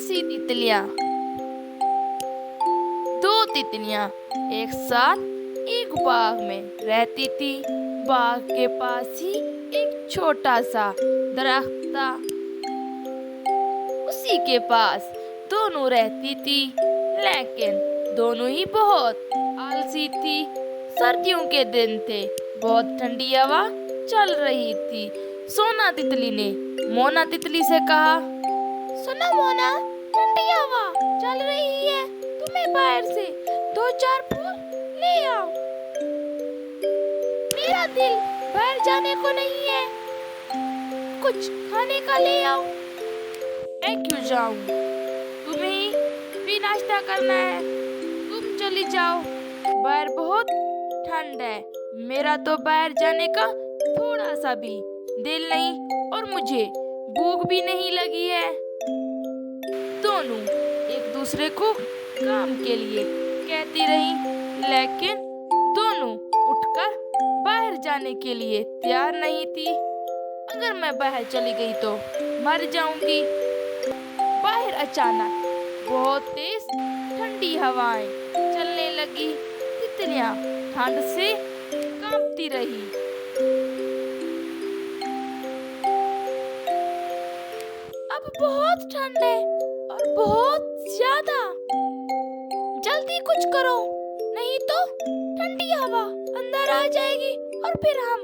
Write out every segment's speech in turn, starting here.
आलसी तितलियां। दो तितलियां एक साथ एक बाग में रहती थी। बाग के पास ही एक छोटा सा दरख्त था। उसी के पास दोनों रहती थी, लेकिन दोनों ही बहुत आलसी थी। सर्दियों के दिन थे, बहुत ठंडी हवा चल रही थी। सोना तितली ने मोना तितली से कहा, सुनो मोना, ठंडी हवा चल रही है, तुम्हें बाहर से 2-4 फूल ले आओ। मेरा दिल बाहर जाने को नहीं है, कुछ खाने का ले आओ। मैं क्यों जाऊं? तुम्हें भी नाश्ता करना है, तुम चली जाओ। बाहर बहुत ठंड है, मेरा तो बाहर जाने का थोड़ा सा भी दिल नहीं और मुझे भूख भी नहीं लगी है। दोनों एक दूसरे को काम के लिए कहती रही, लेकिन दोनों उठकर बाहर जाने के लिए तैयार नहीं थी। अगर मैं बाहर चली गई तो मर जाऊंगी। बाहर अचानक बहुत तेज ठंडी हवाएं चलने लगी। तितलियां ठंड से कांपती रही। अब बहुत ठंड है और बहुत ज्यादा, जल्दी कुछ करो, नहीं तो ठंडी हवा अंदर आ जाएगी और फिर हम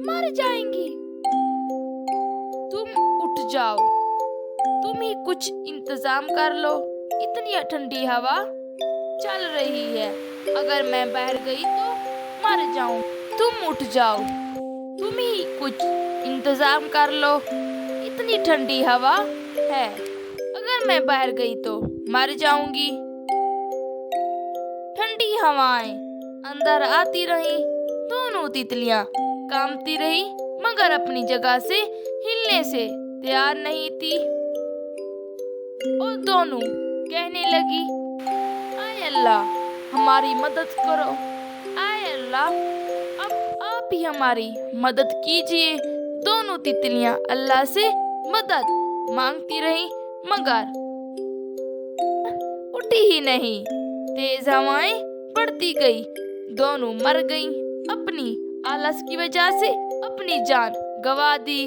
मर जाएंगी। तुम उठ जाओ, तुम ही कुछ इंतजाम कर लो, इतनी ठंडी हवा चल रही है, अगर मैं बाहर गई तो मर जाऊं। तुम उठ जाओ, तुम ही कुछ इंतजाम कर लो, इतनी ठंडी हवा है, अगर मैं बाहर गई तो मर जाऊंगी। ठंडी हवाएं अंदर आती रही। दोनों तितलियां कांपती रही, मगर अपनी जगह से हिलने से तैयार नहीं थी। और दोनों कहने लगी, आय अल्लाह हमारी मदद करो, आय अल्लाह अब आप ही हमारी मदद कीजिए। दोनों तितलियां अल्लाह से मदद मांगती रही, मगर उठी ही नहीं। तेज हवाएं बढ़ती गई, दोनों मर गईं। अपनी आलस की वजह से अपनी जान गंवा दी।